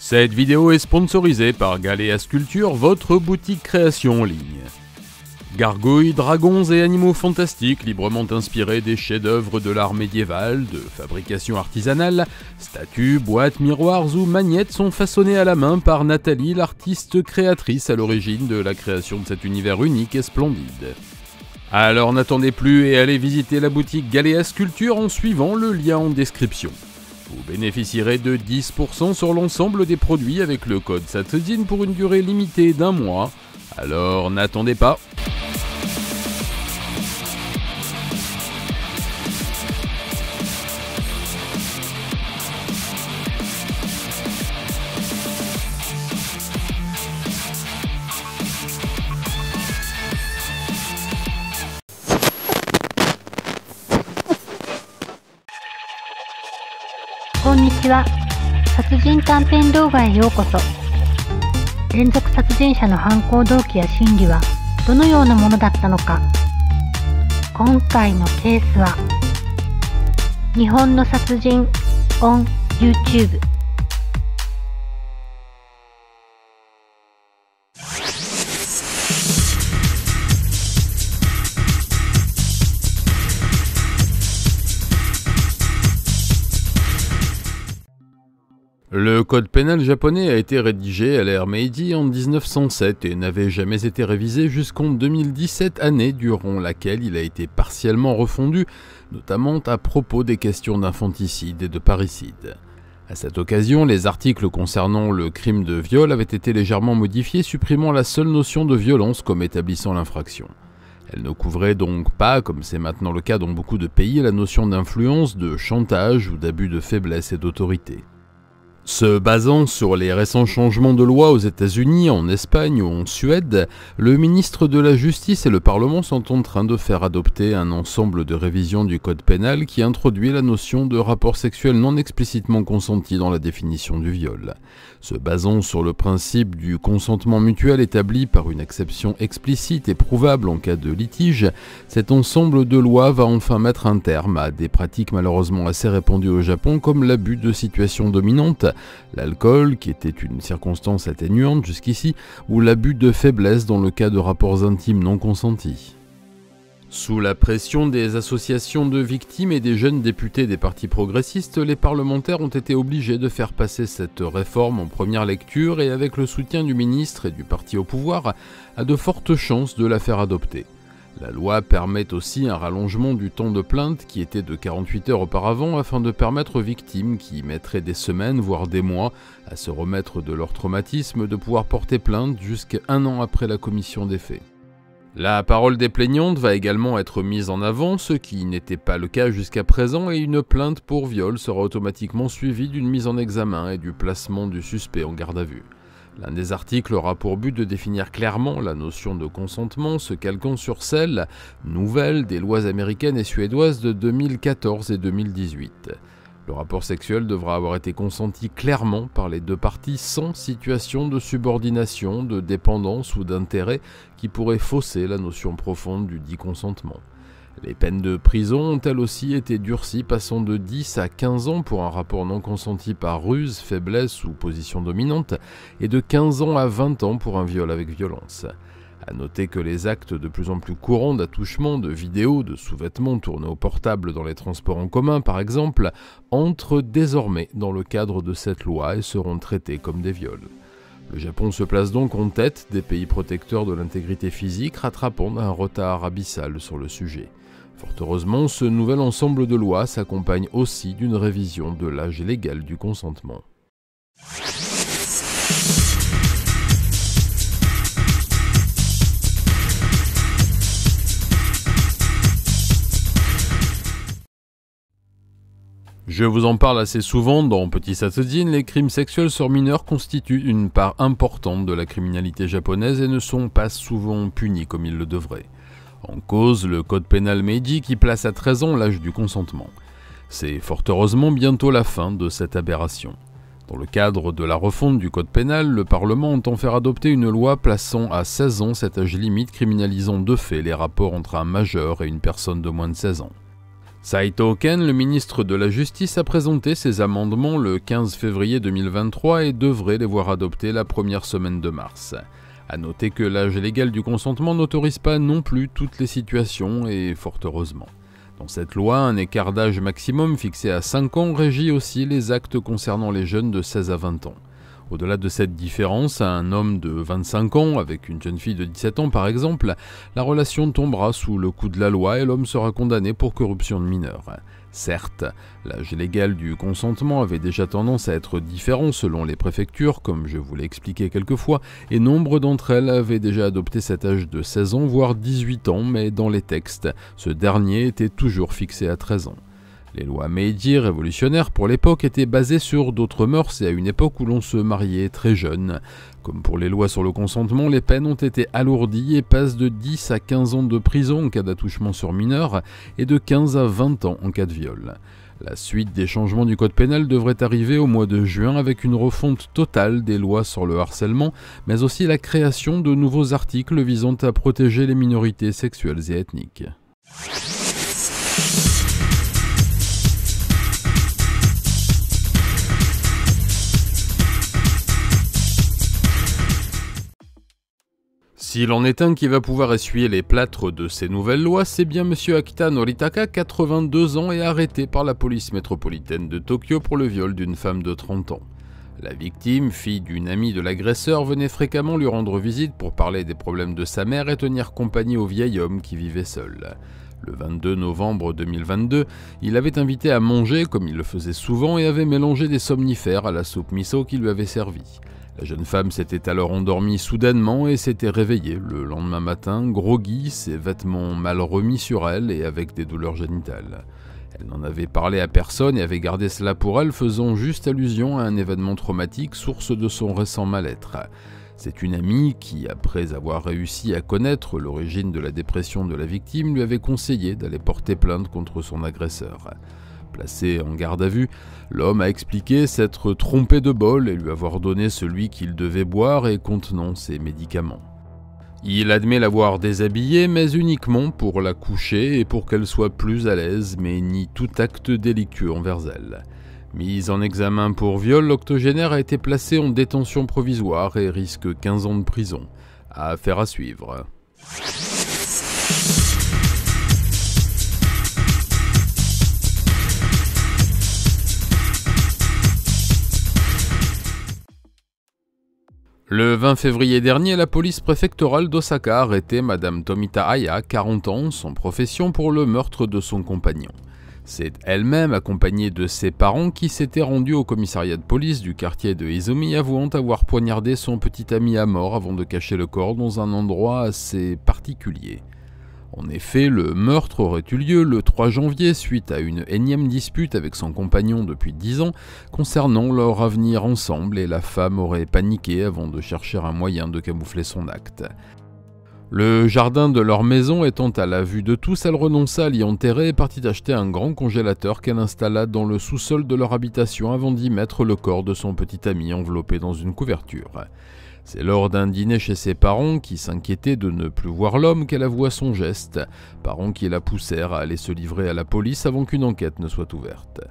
Cette vidéo est sponsorisée par Galéa Sculpture, votre boutique création en ligne. Gargouilles, dragons et animaux fantastiques librement inspirés des chefs-d'œuvre de l'art médiéval, de fabrication artisanale, statues, boîtes, miroirs ou magnettes sont façonnés à la main par Nathalie, l'artiste créatrice à l'origine de la création de cet univers unique et splendide. Alors n'attendez plus et allez visiter la boutique Galéa Sculpture en suivant le lien en description. Vous bénéficierez de 10% sur l'ensemble des produits avec le code SATSUDIN pour une durée limitée d'1 mois. Alors n'attendez pas.こんにちは。殺人短編動画へようこそ。連続殺人者の犯行動機や心理はどのようなものだったのか。今回のケースは日本の殺人 on YouTube。Le code pénal japonais a été rédigé à l'ère Meiji en 1907 et n'avait jamais été révisé jusqu'en 2017, année durant laquelle il a été partiellement refondu, notamment à propos des questions d'infanticide et de parricide. À cette occasion, les articles concernant le crime de viol avaient été légèrement modifiés, supprimant la seule notion de violence comme établissant l'infraction. Elle ne couvrait donc pas, comme c'est maintenant le cas dans beaucoup de pays, la notion d'influence, de chantage ou d'abus de faiblesse et d'autorité. Se basant sur les récents changements de loi aux États-Unis, en Espagne ou en Suède, le ministre de la Justice et le Parlement sont en train de faire adopter un ensemble de révisions du code pénal qui introduit la notion de rapport sexuel non explicitement consenti dans la définition du viol. Se basant sur le principe du consentement mutuel établi par une exception explicite et prouvable en cas de litige, cet ensemble de lois va enfin mettre un terme à des pratiques malheureusement assez répandues au Japon comme l'abus de situation dominante, l'alcool, qui était une circonstance atténuante jusqu'ici, ou l'abus de faiblesse dans le cas de rapports intimes non consentis. Sous la pression des associations de victimes et des jeunes députés des partis progressistes, les parlementaires ont été obligés de faire passer cette réforme en première lecture et avec le soutien du ministre et du parti au pouvoir, a de fortes chances de la faire adopter. La loi permet aussi un rallongement du temps de plainte qui était de 48 heures auparavant afin de permettre aux victimes qui mettraient des semaines voire des mois à se remettre de leur traumatisme de pouvoir porter plainte jusqu'à 1 an après la commission des faits. La parole des plaignantes va également être mise en avant, ce qui n'était pas le cas jusqu'à présent, et une plainte pour viol sera automatiquement suivie d'une mise en examen et du placement du suspect en garde à vue. L'un des articles aura pour but de définir clairement la notion de consentement, se calquant sur celle, nouvelle, des lois américaines et suédoises de 2014 et 2018. Le rapport sexuel devra avoir été consenti clairement par les deux parties sans situation de subordination, de dépendance ou d'intérêt qui pourrait fausser la notion profonde du dit consentement. Les peines de prison ont elles aussi été durcies, passant de 10 à 15 ans pour un rapport non consenti par ruse, faiblesse ou position dominante, et de 15 ans à 20 ans pour un viol avec violence. A noter que les actes de plus en plus courants d'attouchement, de vidéos, de sous-vêtements tournés au portable dans les transports en commun par exemple, entrent désormais dans le cadre de cette loi et seront traités comme des viols. Le Japon se place donc en tête des pays protecteurs de l'intégrité physique, rattrapant un retard abyssal sur le sujet. Fort heureusement, ce nouvel ensemble de lois s'accompagne aussi d'une révision de l'âge légal du consentement. Je vous en parle assez souvent dans Petit Satsudin, les crimes sexuels sur mineurs constituent une part importante de la criminalité japonaise et ne sont pas souvent punis comme ils le devraient. En cause, le code pénal Meiji qui place à 13 ans l'âge du consentement. C'est fort heureusement bientôt la fin de cette aberration. Dans le cadre de la refonte du code pénal, le Parlement entend faire adopter une loi plaçant à 16 ans cet âge limite criminalisant de fait les rapports entre un majeur et une personne de moins de 16 ans. Saito Ken, le ministre de la Justice, a présenté ses amendements le 15 février 2023 et devrait les voir adoptés la première semaine de mars. A noter que l'âge légal du consentement n'autorise pas non plus toutes les situations et fort heureusement. Dans cette loi, un écart d'âge maximum fixé à 5 ans régit aussi les actes concernant les jeunes de 16 à 20 ans. Au-delà de cette différence, un homme de 25 ans avec une jeune fille de 17 ans par exemple, la relation tombera sous le coup de la loi et l'homme sera condamné pour corruption de mineur. Certes, l'âge légal du consentement avait déjà tendance à être différent selon les préfectures, comme je vous l'ai expliqué quelques fois, et nombre d'entre elles avaient déjà adopté cet âge de 16 ans, voire 18 ans, mais dans les textes, ce dernier était toujours fixé à 13 ans. Les lois Meiji, révolutionnaires pour l'époque, étaient basées sur d'autres mœurs et à une époque où l'on se mariait très jeune. Comme pour les lois sur le consentement, les peines ont été alourdies et passent de 10 à 15 ans de prison en cas d'attouchement sur mineur et de 15 à 20 ans en cas de viol. La suite des changements du code pénal devrait arriver au mois de juin avec une refonte totale des lois sur le harcèlement, mais aussi la création de nouveaux articles visant à protéger les minorités sexuelles et ethniques. S'il en est un qui va pouvoir essuyer les plâtres de ces nouvelles lois, c'est bien M. Akita Noritaka, 82 ans, et arrêté par la police métropolitaine de Tokyo pour le viol d'une femme de 30 ans. La victime, fille d'une amie de l'agresseur, venait fréquemment lui rendre visite pour parler des problèmes de sa mère et tenir compagnie au vieil homme qui vivait seul. Le 22 novembre 2022, il avait invité à manger, comme il le faisait souvent, et avait mélangé des somnifères à la soupe miso qu'il lui avait servie. La jeune femme s'était alors endormie soudainement et s'était réveillée le lendemain matin, groggy, ses vêtements mal remis sur elle et avec des douleurs génitales. Elle n'en avait parlé à personne et avait gardé cela pour elle, faisant juste allusion à un événement traumatique, source de son récent mal-être. C'est une amie qui, après avoir réussi à connaître l'origine de la dépression de la victime, lui avait conseillé d'aller porter plainte contre son agresseur. Placé en garde à vue, l'homme a expliqué s'être trompé de bol et lui avoir donné celui qu'il devait boire et contenant ses médicaments. Il admet l'avoir déshabillée, mais uniquement pour la coucher et pour qu'elle soit plus à l'aise, mais nie tout acte délictueux envers elle. Mis en examen pour viol, l'octogénaire a été placé en détention provisoire et risque 15 ans de prison. Affaire à suivre. Le 20 février dernier, la police préfectorale d'Osaka a arrêté Madame Tomita Aya, 40 ans, sans profession, pour le meurtre de son compagnon. C'est elle-même, accompagnée de ses parents, qui s'était rendue au commissariat de police du quartier de Izumi, avouant avoir poignardé son petit ami à mort avant de cacher le corps dans un endroit assez particulier. En effet, le meurtre aurait eu lieu le 3 janvier suite à une énième dispute avec son compagnon depuis 10 ans concernant leur avenir ensemble et la femme aurait paniqué avant de chercher un moyen de camoufler son acte. Le jardin de leur maison étant à la vue de tous, elle renonça à l'y enterrer et partit acheter un grand congélateur qu'elle installa dans le sous-sol de leur habitation avant d'y mettre le corps de son petit ami enveloppé dans une couverture. C'est lors d'un dîner chez ses parents, qui s'inquiétaient de ne plus voir l'homme, qu'elle avoua son geste, parents qui la poussèrent à aller se livrer à la police avant qu'une enquête ne soit ouverte.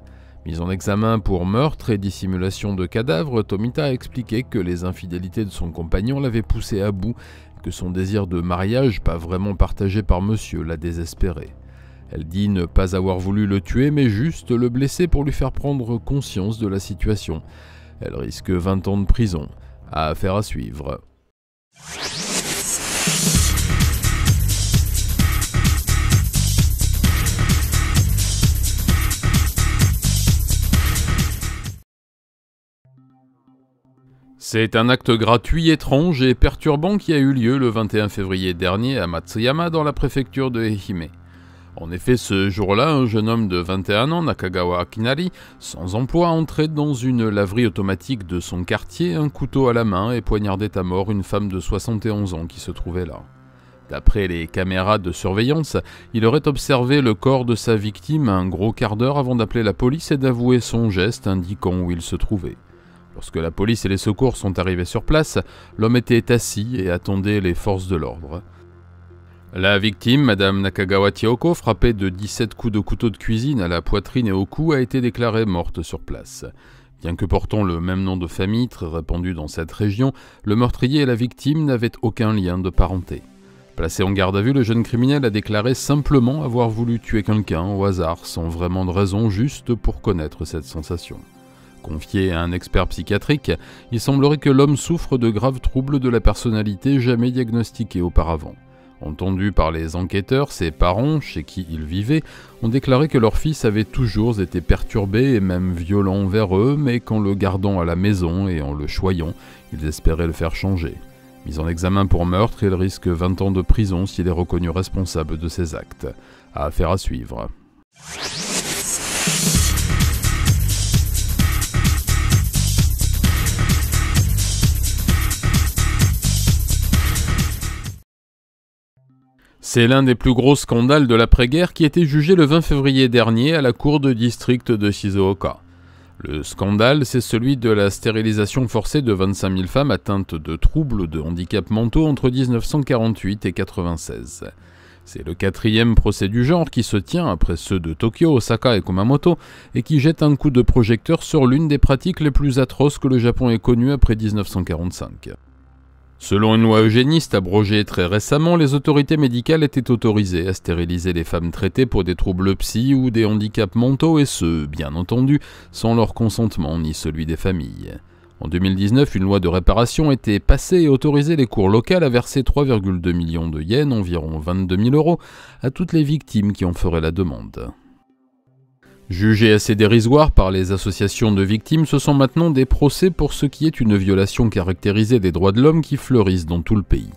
Mise en examen pour meurtre et dissimulation de cadavre, Tomita a expliqué que les infidélités de son compagnon l'avaient poussée à bout et que son désir de mariage, pas vraiment partagé par monsieur, la désespérait. Elle dit ne pas avoir voulu le tuer, mais juste le blesser pour lui faire prendre conscience de la situation. Elle risque 20 ans de prison. Affaire à suivre. C'est un acte gratuit, étrange et perturbant qui a eu lieu le 21 février dernier à Matsuyama dans la préfecture de Ehime. En effet, ce jour-là, un jeune homme de 21 ans, Nakagawa Akinari, sans emploi, entrait dans une laverie automatique de son quartier, un couteau à la main et poignardait à mort une femme de 71 ans qui se trouvait là. D'après les caméras de surveillance, il aurait observé le corps de sa victime un gros quart d'heure avant d'appeler la police et d'avouer son geste indiquant où il se trouvait. Lorsque la police et les secours sont arrivés sur place, l'homme était assis et attendait les forces de l'ordre. La victime, Madame Nakagawa Chioko, frappée de 17 coups de couteau de cuisine à la poitrine et au cou, a été déclarée morte sur place. Bien que portant le même nom de famille, très répandu dans cette région, le meurtrier et la victime n'avaient aucun lien de parenté. Placé en garde à vue, le jeune criminel a déclaré simplement avoir voulu tuer quelqu'un au hasard, sans vraiment de raison, juste pour connaître cette sensation. Confié à un expert psychiatrique, il semblerait que l'homme souffre de graves troubles de la personnalité jamais diagnostiqués auparavant. Entendu par les enquêteurs, ses parents, chez qui il vivait, ont déclaré que leur fils avait toujours été perturbé et même violent envers eux, mais qu'en le gardant à la maison et en le choyant, ils espéraient le faire changer. Mis en examen pour meurtre, il risque 20 ans de prison s'il est reconnu responsable de ses actes. Affaire à suivre. C'est l'un des plus gros scandales de l'après-guerre qui a été jugé le 20 février dernier à la cour de district de Shizuoka. Le scandale, c'est celui de la stérilisation forcée de 25 000 femmes atteintes de troubles de handicap mentaux entre 1948 et 1996. C'est le 4e procès du genre qui se tient après ceux de Tokyo, Osaka et Kumamoto et qui jette un coup de projecteur sur l'une des pratiques les plus atroces que le Japon ait connues après 1945. Selon une loi eugéniste abrogée très récemment, les autorités médicales étaient autorisées à stériliser les femmes traitées pour des troubles psy ou des handicaps mentaux et ce, bien entendu, sans leur consentement ni celui des familles. En 2019, une loi de réparation était passée et autorisait les cours locales à verser 3,2 millions de yens, environ 22 000 €, à toutes les victimes qui en feraient la demande. Jugés assez dérisoires par les associations de victimes, ce sont maintenant des procès pour ce qui est une violation caractérisée des droits de l'homme qui fleurissent dans tout le pays.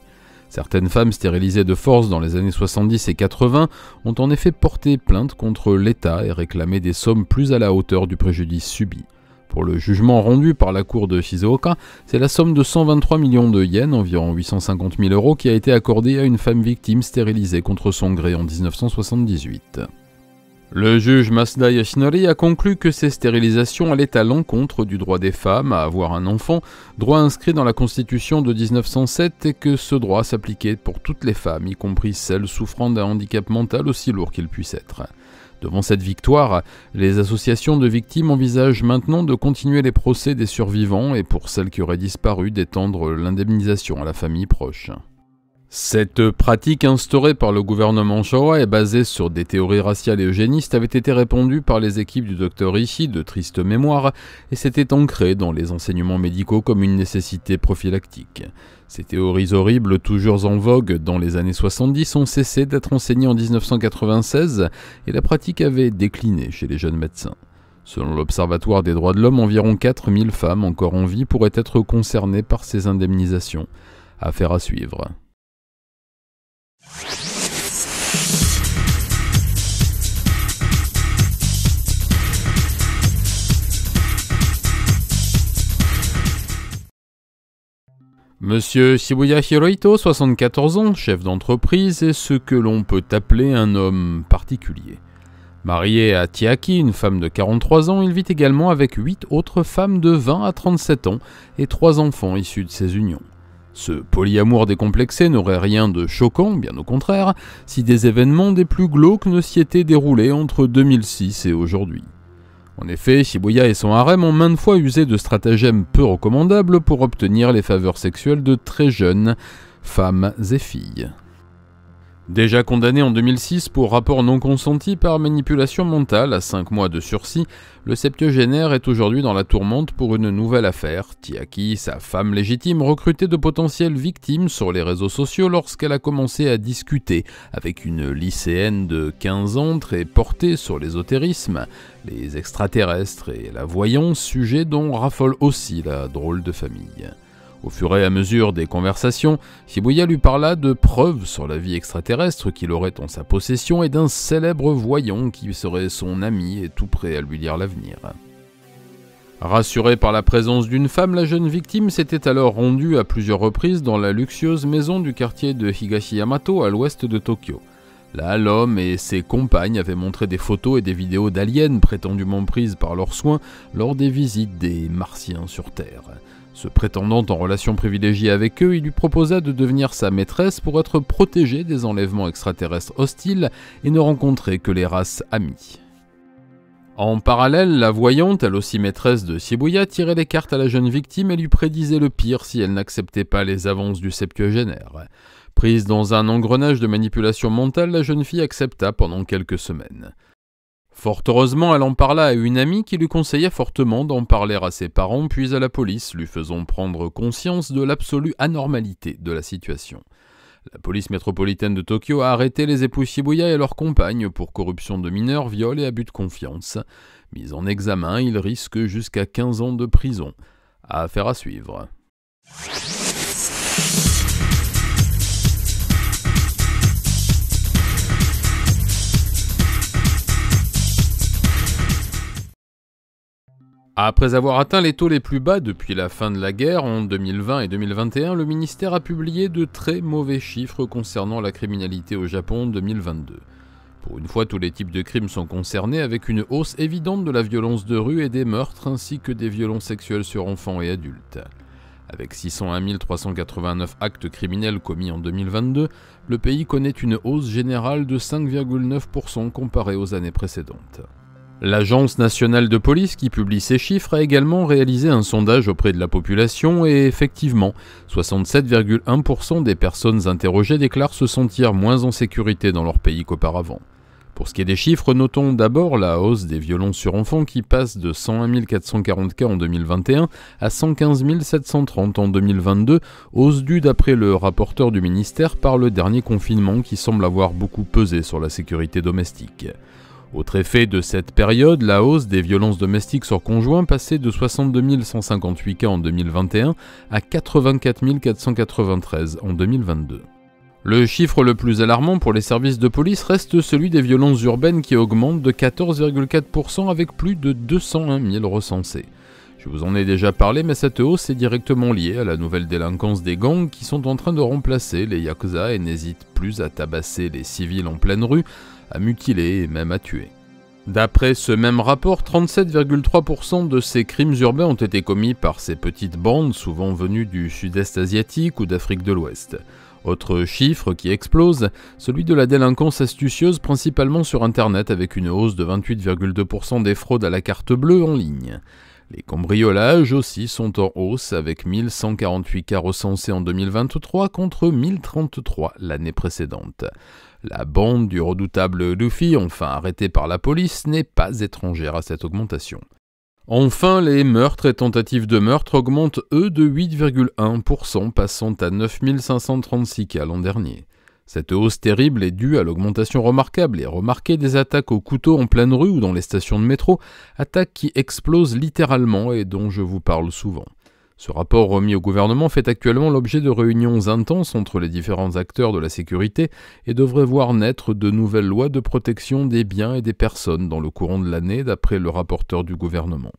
Certaines femmes stérilisées de force dans les années 70 et 80 ont en effet porté plainte contre l'État et réclamé des sommes plus à la hauteur du préjudice subi. Pour le jugement rendu par la cour de Shizuoka, c'est la somme de 123 millions de yens, environ 850 000 €, qui a été accordée à une femme victime stérilisée contre son gré en 1978. Le juge Masuda Yoshinori a conclu que ces stérilisations allaient à l'encontre du droit des femmes à avoir un enfant, droit inscrit dans la Constitution de 1907 et que ce droit s'appliquait pour toutes les femmes, y compris celles souffrant d'un handicap mental aussi lourd qu'il puisse être. Devant cette victoire, les associations de victimes envisagent maintenant de continuer les procès des survivants et pour celles qui auraient disparu d'étendre l'indemnisation à la famille proche. Cette pratique instaurée par le gouvernement Showa et basée sur des théories raciales et eugénistes avait été répandue par les équipes du Dr Ishii de triste mémoire et s'était ancrée dans les enseignements médicaux comme une nécessité prophylactique. Ces théories horribles, toujours en vogue dans les années 70, ont cessé d'être enseignées en 1996 et la pratique avait décliné chez les jeunes médecins. Selon l'Observatoire des droits de l'homme, environ 4000 femmes encore en vie pourraient être concernées par ces indemnisations. Affaire à suivre. Monsieur Shibuya Hirohito, 74 ans, chef d'entreprise, est ce que l'on peut appeler un homme particulier. Marié à Chiaki, une femme de 43 ans, il vit également avec 8 autres femmes de 20 à 37 ans et 3 enfants issus de ces unions. Ce polyamour décomplexé n'aurait rien de choquant, bien au contraire, si des événements des plus glauques ne s'y étaient déroulés entre 2006 et aujourd'hui. En effet, Shibuya et son harem ont maintes fois usé de stratagèmes peu recommandables pour obtenir les faveurs sexuelles de très jeunes femmes et filles. Déjà condamné en 2006 pour rapport non consenti par manipulation mentale à 5 mois de sursis, le septuagénaire est aujourd'hui dans la tourmente pour une nouvelle affaire. Chiaki, sa femme légitime, recrutait de potentielles victimes sur les réseaux sociaux lorsqu'elle a commencé à discuter avec une lycéenne de 15 ans très portée sur l'ésotérisme, les extraterrestres et la voyance, sujet dont raffole aussi la drôle de famille. Au fur et à mesure des conversations, Shibuya lui parla de preuves sur la vie extraterrestre qu'il aurait en sa possession et d'un célèbre voyant qui serait son ami et tout prêt à lui lire l'avenir. Rassurée par la présence d'une femme, la jeune victime s'était alors rendue à plusieurs reprises dans la luxueuse maison du quartier de Higashi Yamato à l'ouest de Tokyo. Là, l'homme et ses compagnes avaient montré des photos et des vidéos d'aliens prétendument prises par leurs soins lors des visites des Martiens sur Terre. Se prétendant en relation privilégiée avec eux, il lui proposa de devenir sa maîtresse pour être protégé des enlèvements extraterrestres hostiles et ne rencontrer que les races amies. En parallèle, la voyante, elle aussi maîtresse de Shibuya, tirait les cartes à la jeune victime et lui prédisait le pire si elle n'acceptait pas les avances du septuagénaire. Prise dans un engrenage de manipulation mentale, la jeune fille accepta pendant quelques semaines. Fort heureusement, elle en parla à une amie qui lui conseilla fortement d'en parler à ses parents puis à la police, lui faisant prendre conscience de l'absolue anormalité de la situation. La police métropolitaine de Tokyo a arrêté les époux Shibuya et leurs compagnes pour corruption de mineurs, viol et abus de confiance. Mis en examen, ils risquent jusqu'à 15 ans de prison. Affaire à suivre. Après avoir atteint les taux les plus bas depuis la fin de la guerre, en 2020 et 2021, le ministère a publié de très mauvais chiffres concernant la criminalité au Japon en 2022. Pour une fois, tous les types de crimes sont concernés, avec une hausse évidente de la violence de rue et des meurtres, ainsi que des violences sexuelles sur enfants et adultes. Avec 601 389 actes criminels commis en 2022, le pays connaît une hausse générale de 5,9% comparée aux années précédentes. L'Agence nationale de police qui publie ces chiffres a également réalisé un sondage auprès de la population et effectivement, 67,1% des personnes interrogées déclarent se sentir moins en sécurité dans leur pays qu'auparavant. Pour ce qui est des chiffres, notons d'abord la hausse des violences sur enfants qui passe de 101 440 cas en 2021 à 115 730 en 2022, hausse due d'après le rapporteur du ministère par le dernier confinement qui semble avoir beaucoup pesé sur la sécurité domestique. Autre effet de cette période, la hausse des violences domestiques sur conjoints passait de 62 158 cas en 2021 à 84 493 en 2022. Le chiffre le plus alarmant pour les services de police reste celui des violences urbaines qui augmente de 14,4% avec plus de 201 000 recensés. Je vous en ai déjà parlé, mais cette hausse est directement liée à la nouvelle délinquance des gangs qui sont en train de remplacer les yakuza et n'hésitent plus à tabasser les civils en pleine rue, à mutiler et même à tuer. D'après ce même rapport, 37,3% de ces crimes urbains ont été commis par ces petites bandes, souvent venues du sud-est asiatique ou d'Afrique de l'Ouest. Autre chiffre qui explose, celui de la délinquance astucieuse principalement sur Internet avec une hausse de 28,2% des fraudes à la carte bleue en ligne. Les cambriolages aussi sont en hausse avec 1148 cas recensés en 2023 contre 1033 l'année précédente. La bande du redoutable Luffy, enfin arrêtée par la police, n'est pas étrangère à cette augmentation. Enfin, les meurtres et tentatives de meurtre augmentent eux de 8,1%, passant à 9536 cas l'an dernier. Cette hausse terrible est due à l'augmentation remarquable et remarquée des attaques au couteau en pleine rue ou dans les stations de métro, attaques qui explosent littéralement et dont je vous parle souvent. Ce rapport remis au gouvernement fait actuellement l'objet de réunions intenses entre les différents acteurs de la sécurité et devrait voir naître de nouvelles lois de protection des biens et des personnes dans le courant de l'année d'après le rapporteur du gouvernement.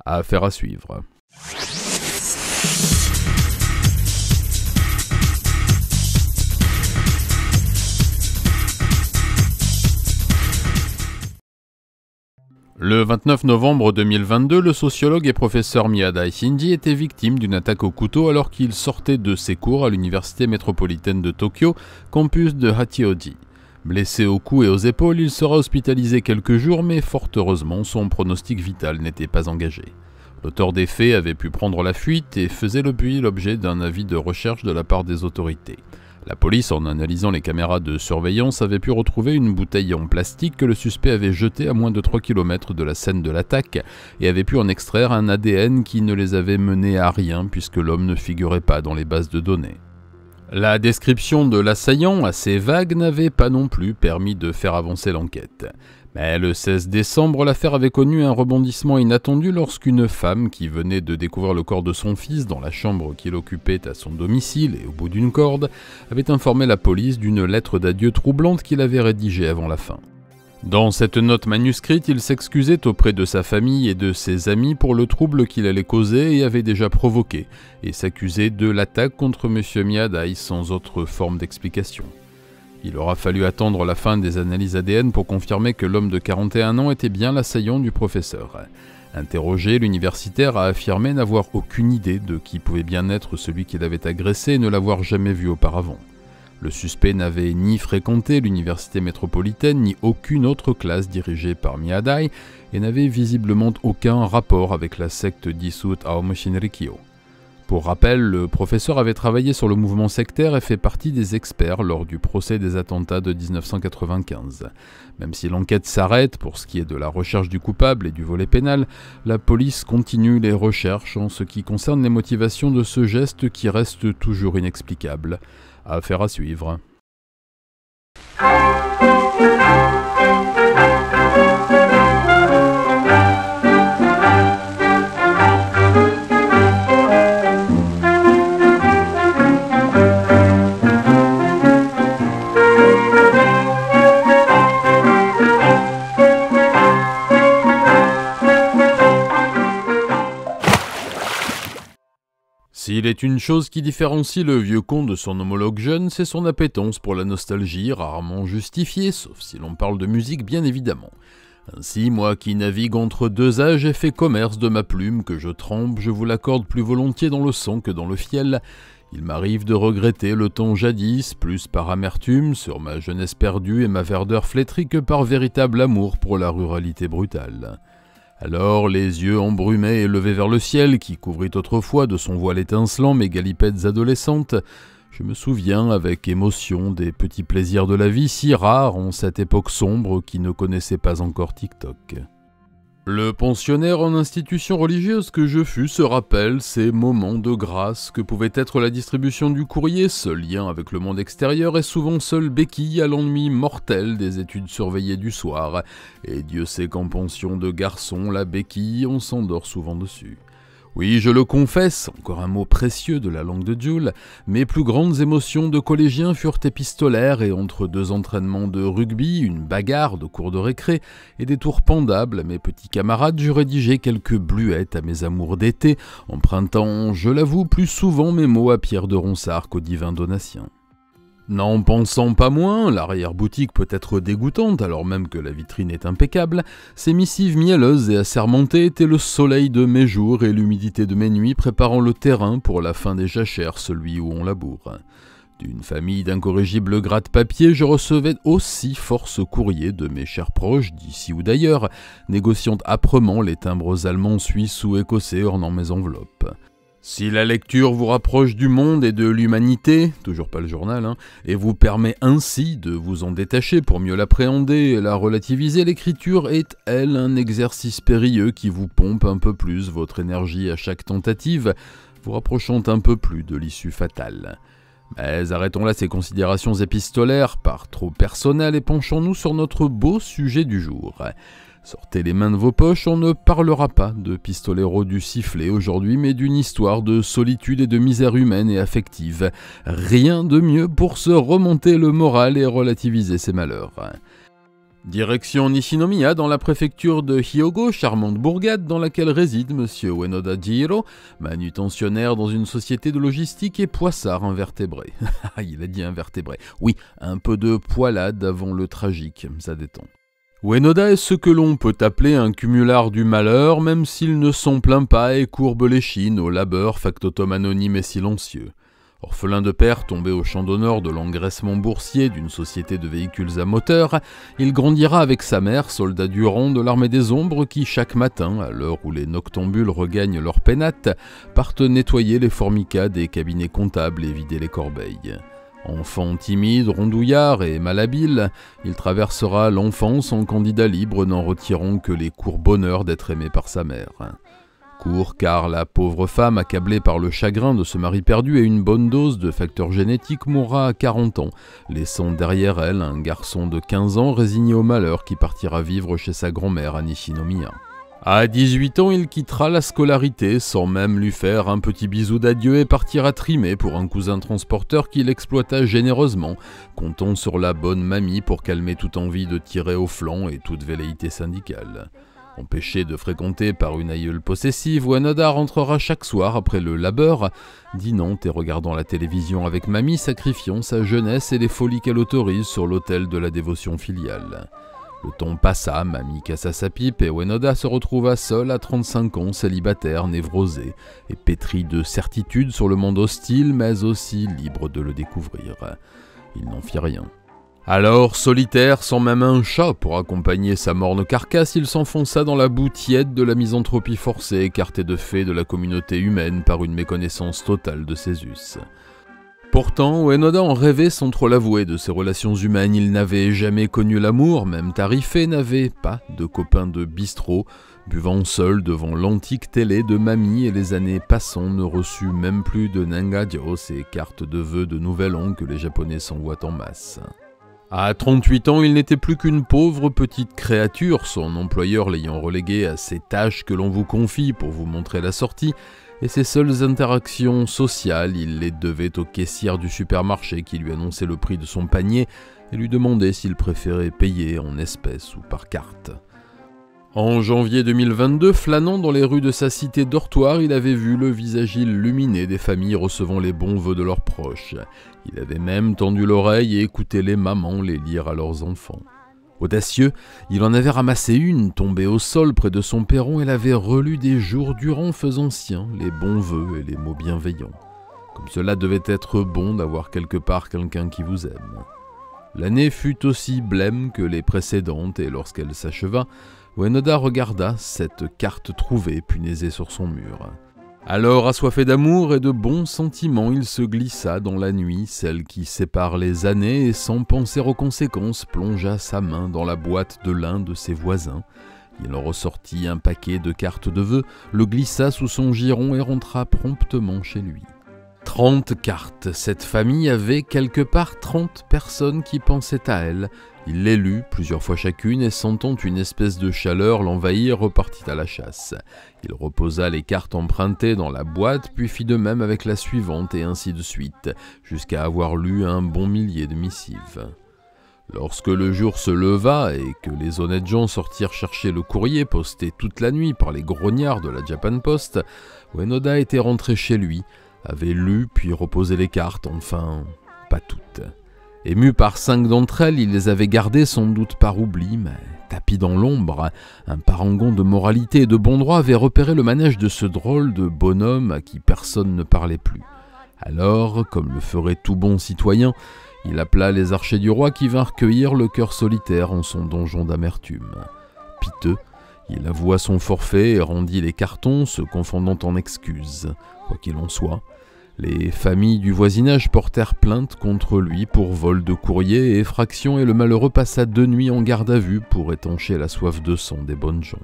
Affaire à suivre. Le 29 novembre 2022, le sociologue et professeur Miyadai Shinji était victime d'une attaque au couteau alors qu'il sortait de ses cours à l'université métropolitaine de Tokyo, campus de Hachioji. Blessé au cou et aux épaules, il sera hospitalisé quelques jours, mais fort heureusement, son pronostic vital n'était pas engagé. L'auteur des faits avait pu prendre la fuite et faisait depuis l'objet d'un avis de recherche de la part des autorités. La police, en analysant les caméras de surveillance, avait pu retrouver une bouteille en plastique que le suspect avait jetée à moins de 3 km de la scène de l'attaque et avait pu en extraire un ADN qui ne les avait menés à rien puisque l'homme ne figurait pas dans les bases de données. La description de l'assaillant, assez vague, n'avait pas non plus permis de faire avancer l'enquête. Mais le 16 décembre, l'affaire avait connu un rebondissement inattendu lorsqu'une femme qui venait de découvrir le corps de son fils dans la chambre qu'il occupait à son domicile et au bout d'une corde, avait informé la police d'une lettre d'adieu troublante qu'il avait rédigée avant la fin. Dans cette note manuscrite, il s'excusait auprès de sa famille et de ses amis pour le trouble qu'il allait causer et avait déjà provoqué, et s'accusait de l'attaque contre M. Miyadai sans autre forme d'explication. Il aura fallu attendre la fin des analyses ADN pour confirmer que l'homme de 41 ans était bien l'assaillant du professeur. Interrogé, l'universitaire a affirmé n'avoir aucune idée de qui pouvait bien être celui qui l'avait agressé et ne l'avoir jamais vu auparavant. Le suspect n'avait ni fréquenté l'université métropolitaine ni aucune autre classe dirigée par Miyadai et n'avait visiblement aucun rapport avec la secte dissoute Aomo Shinrikyo. Pour rappel, le professeur avait travaillé sur le mouvement sectaire et fait partie des experts lors du procès des attentats de 1995. Même si l'enquête s'arrête pour ce qui est de la recherche du coupable et du volet pénal, la police continue les recherches en ce qui concerne les motivations de ce geste qui reste toujours inexplicable. Affaire à suivre. S'il est une chose qui différencie le vieux con de son homologue jeune, c'est son appétence pour la nostalgie, rarement justifiée, sauf si l'on parle de musique bien évidemment. Ainsi, moi qui navigue entre deux âges et fais commerce de ma plume, que je trempe, je vous l'accorde plus volontiers dans le sang que dans le fiel. Il m'arrive de regretter le temps jadis, plus par amertume sur ma jeunesse perdue et ma verdeur flétrie que par véritable amour pour la ruralité brutale. Alors, les yeux embrumés et levés vers le ciel, qui couvrit autrefois de son voile étincelant mes galipettes adolescentes, je me souviens avec émotion des petits plaisirs de la vie si rares en cette époque sombre qui ne connaissait pas encore TikTok. Le pensionnaire en institution religieuse que je fus se rappelle ces moments de grâce que pouvait être la distribution du courrier, seul lien avec le monde extérieur et souvent seule béquille à l'ennui mortel des études surveillées du soir. Et Dieu sait qu'en pension de garçon, la béquille, on s'endort souvent dessus. Oui, je le confesse, encore un mot précieux de la langue de Joule, mes plus grandes émotions de collégien furent épistolaires et entre deux entraînements de rugby, une bagarre de cours de récré et des tours pendables à mes petits camarades, je rédigeais quelques bluettes à mes amours d'été, empruntant, je l'avoue, plus souvent mes mots à Pierre de Ronsard qu'au divin Donatien. N'en pensant pas moins, l'arrière-boutique peut être dégoûtante alors même que la vitrine est impeccable, ces missives mielleuses et assermentées étaient le soleil de mes jours et l'humidité de mes nuits préparant le terrain pour la fin des jachères, celui où on laboure. D'une famille d'incorrigibles gratte-papier, je recevais aussi force courriers de mes chers proches d'ici ou d'ailleurs, négociant âprement les timbres allemands, suisses ou écossais ornant mes enveloppes. Si la lecture vous rapproche du monde et de l'humanité, toujours pas le journal, et vous permet ainsi de vous en détacher pour mieux l'appréhender et la relativiser, l'écriture est, elle, un exercice périlleux qui vous pompe un peu plus votre énergie à chaque tentative, vous rapprochant un peu plus de l'issue fatale. Mais arrêtons là ces considérations épistolaires par trop personnelles et penchons-nous sur notre beau sujet du jour. Sortez les mains de vos poches, on ne parlera pas de pistolero du sifflet aujourd'hui, mais d'une histoire de solitude et de misère humaine et affective. Rien de mieux pour se remonter le moral et relativiser ses malheurs. Direction Nishinomiya, dans la préfecture de Hyogo, charmante bourgade dans laquelle réside M. Uenoda Jiro, manutentionnaire dans une société de logistique et poissard invertébré. Il a dit invertébré. Oui, un peu de poilade avant le tragique, ça détend. Uenoda est ce que l'on peut appeler un cumulard du malheur, même s'il ne s'en plaint pas et courbe l'échine au labeur factotum anonyme et silencieux. Orphelin de père tombé au champ d'honneur de l'engraissement boursier d'une société de véhicules à moteur, il grandira avec sa mère, soldat du rang de l'armée des ombres qui, chaque matin, à l'heure où les noctambules regagnent leur pénate, partent nettoyer les formicas des cabinets comptables et vider les corbeilles. Enfant timide, rondouillard et malhabile, il traversera l'enfance en candidat libre, n'en retirant que les courts bonheurs d'être aimé par sa mère. Court car la pauvre femme, accablée par le chagrin de ce mari perdu et une bonne dose de facteurs génétiques, mourra à 40 ans, laissant derrière elle un garçon de 15 ans résigné au malheur qui partira vivre chez sa grand-mère à Nishinomiya. À 18 ans, il quittera la scolarité sans même lui faire un petit bisou d'adieu et partira trimer pour un cousin transporteur qui l'exploita généreusement, comptant sur la bonne mamie pour calmer toute envie de tirer au flanc et toute velléité syndicale. Empêché de fréquenter par une aïeule possessive, Uenoda rentrera chaque soir après le labeur, dînant et regardant la télévision avec mamie, sacrifiant sa jeunesse et les folies qu'elle autorise sur l'autel de la dévotion filiale. Le temps passa, mamie cassa sa pipe et Uenoda se retrouva seul à 35 ans, célibataire, névrosé et pétri de certitudes sur le monde hostile, mais aussi libre de le découvrir. Il n'en fit rien. Alors, solitaire, sans même un chat pour accompagner sa morne carcasse, il s'enfonça dans la boue tiède de la misanthropie forcée, écarté de fait de la communauté humaine par une méconnaissance totale de ses us. Pourtant, Uenoda en rêvait sans trop l'avouer de ses relations humaines. Il n'avait jamais connu l'amour, même tarifé, n'avait pas de copains de bistrot, buvant seul devant l'antique télé de mamie et les années passant ne reçut même plus de Nangajo, ces cartes de vœux de nouvel an que les Japonais s'envoient en masse. À 38 ans, il n'était plus qu'une pauvre petite créature, son employeur l'ayant relégué à ces tâches que l'on vous confie pour vous montrer la sortie, et ses seules interactions sociales, il les devait aux caissières du supermarché qui lui annonçaient le prix de son panier et lui demandaient s'il préférait payer en espèces ou par carte. En janvier 2022, flânant dans les rues de sa cité dortoir, il avait vu le visage illuminé des familles recevant les bons vœux de leurs proches. Il avait même tendu l'oreille et écouté les mamans les lire à leurs enfants. Audacieux, il en avait ramassé une, tombée au sol près de son perron et l'avait relue des jours durant, faisant sien les bons vœux et les mots bienveillants. Comme cela devait être bon d'avoir quelque part quelqu'un qui vous aime. L'année fut aussi blême que les précédentes et lorsqu'elle s'acheva, Uenoda regarda cette carte trouvée punaisée sur son mur. Alors, assoiffé d'amour et de bons sentiments, il se glissa dans la nuit, celle qui sépare les années, et sans penser aux conséquences, plongea sa main dans la boîte de l'un de ses voisins. Il en ressortit un paquet de cartes de vœux, le glissa sous son giron et rentra promptement chez lui. 30 cartes. Cette famille avait quelque part 30 personnes qui pensaient à elle. Il les lut plusieurs fois chacune et sentant une espèce de chaleur l'envahir, repartit à la chasse. Il reposa les cartes empruntées dans la boîte, puis fit de même avec la suivante et ainsi de suite, jusqu'à avoir lu un bon millier de missives. Lorsque le jour se leva et que les honnêtes gens sortirent chercher le courrier posté toute la nuit par les grognards de la Japan Post, Uenoda était rentré chez lui, avait lu puis reposé les cartes, enfin, pas toutes. Ému par 5 d'entre elles, il les avait gardées sans doute par oubli, mais tapis dans l'ombre, un parangon de moralité et de bon droit avait repéré le manège de ce drôle de bonhomme à qui personne ne parlait plus. Alors, comme le ferait tout bon citoyen, il appela les archers du roi qui vinrent cueillir le cœur solitaire en son donjon d'amertume. Piteux, il avoua son forfait et rendit les cartons, se confondant en excuses. Quoi qu'il en soit, les familles du voisinage portèrent plainte contre lui pour vol de courrier et effraction et le malheureux passa 2 nuits en garde à vue pour étancher la soif de sang des bonnes gens.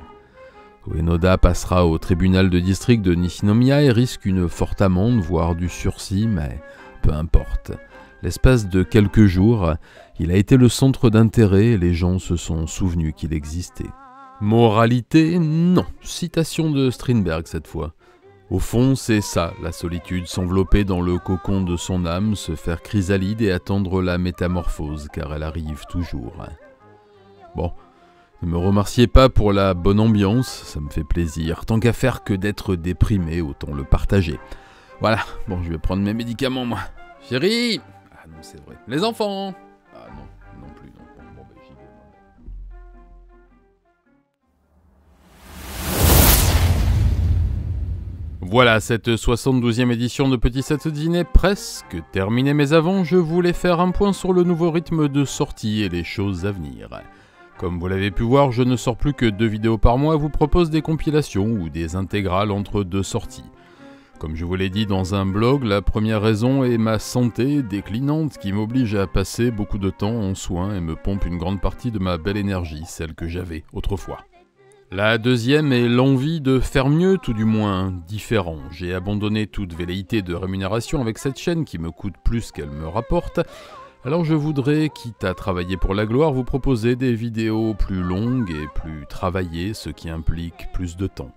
Uenoda passera au tribunal de district de Nishinomiya et risque une forte amende, voire du sursis, mais peu importe. L'espace de quelques jours, il a été le centre d'intérêt et les gens se sont souvenus qu'il existait. Moralité, non. Citation de Strindberg cette fois. Au fond, c'est ça, la solitude, s'envelopper dans le cocon de son âme, se faire chrysalide et attendre la métamorphose, car elle arrive toujours. Bon, ne me remerciez pas pour la bonne ambiance, ça me fait plaisir. Tant qu'à faire que d'être déprimé, autant le partager. Voilà, bon, je vais prendre mes médicaments, moi. Chérie! Ah non, c'est vrai. Les enfants! Ah non, non plus, non. Bon, ben, j'y vais. Voilà, cette 72e édition de Petit Satsujin est presque terminée, mais avant, je voulais faire un point sur le nouveau rythme de sortie et les choses à venir. Comme vous l'avez pu voir, je ne sors plus que 2 vidéos par mois et vous propose des compilations ou des intégrales entre 2 sorties. Comme je vous l'ai dit dans un blog, la première raison est ma santé déclinante qui m'oblige à passer beaucoup de temps en soins et me pompe une grande partie de ma belle énergie, celle que j'avais autrefois. La deuxième est l'envie de faire mieux, tout du moins différent. J'ai abandonné toute velléité de rémunération avec cette chaîne qui me coûte plus qu'elle me rapporte. Alors je voudrais, quitte à travailler pour la gloire, vous proposer des vidéos plus longues et plus travaillées, ce qui implique plus de temps.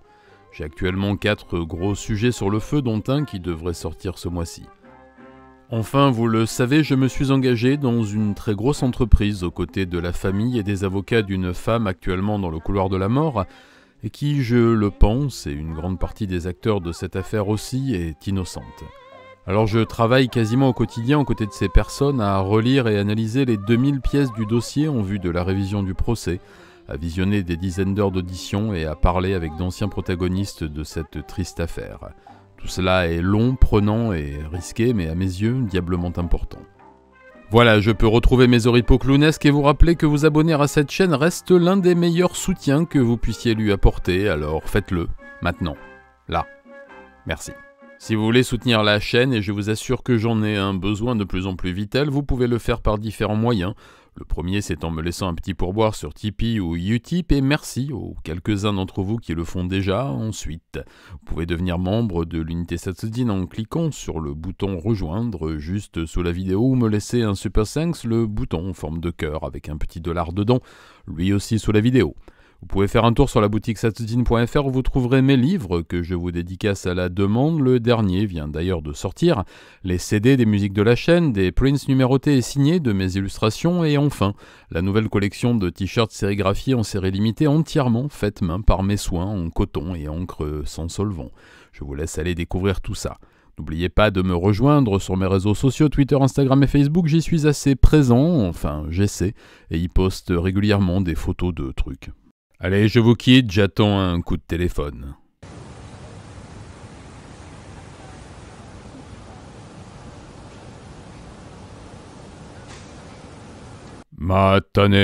J'ai actuellement 4 gros sujets sur le feu, dont un qui devrait sortir ce mois-ci. Enfin, vous le savez, je me suis engagé dans une très grosse entreprise aux côtés de la famille et des avocats d'une femme actuellement dans le couloir de la mort. et qui, je le pense, et une grande partie des acteurs de cette affaire aussi, est innocente. Alors je travaille quasiment au quotidien aux côtés de ces personnes à relire et analyser les 2000 pièces du dossier en vue de la révision du procès, à visionner des dizaines d'heures d'audition et à parler avec d'anciens protagonistes de cette triste affaire. Tout cela est long, prenant et risqué, mais à mes yeux, diablement important. Voilà, je peux retrouver mes oripeaux clownesques et vous rappeler que vous abonner à cette chaîne reste l'un des meilleurs soutiens que vous puissiez lui apporter, alors faites-le, maintenant, là. Merci. Si vous voulez soutenir la chaîne, et je vous assure que j'en ai un besoin de plus en plus vital, vous pouvez le faire par différents moyens. Le premier, c'est en me laissant un petit pourboire sur Tipeee ou Utip, et merci aux quelques-uns d'entre vous qui le font déjà. Ensuite, vous pouvez devenir membre de l'unité Satsujin en cliquant sur le bouton rejoindre juste sous la vidéo ou me laisser un super thanks, le bouton en forme de cœur avec un petit dollar dedans, lui aussi sous la vidéo. Vous pouvez faire un tour sur la boutique satsujin.fr où vous trouverez mes livres que je vous dédicace à la demande. Le dernier vient d'ailleurs de sortir. Les CD des musiques de la chaîne, des prints numérotés et signés de mes illustrations et enfin, la nouvelle collection de t-shirts sérigraphiés en série limitée entièrement faite main par mes soins en coton et encre sans solvant. Je vous laisse aller découvrir tout ça. N'oubliez pas de me rejoindre sur mes réseaux sociaux, Twitter, Instagram et Facebook. J'y suis assez présent, enfin j'essaie, et y poste régulièrement des photos de trucs. Allez, je vous quitte, j'attends un coup de téléphone. Matane.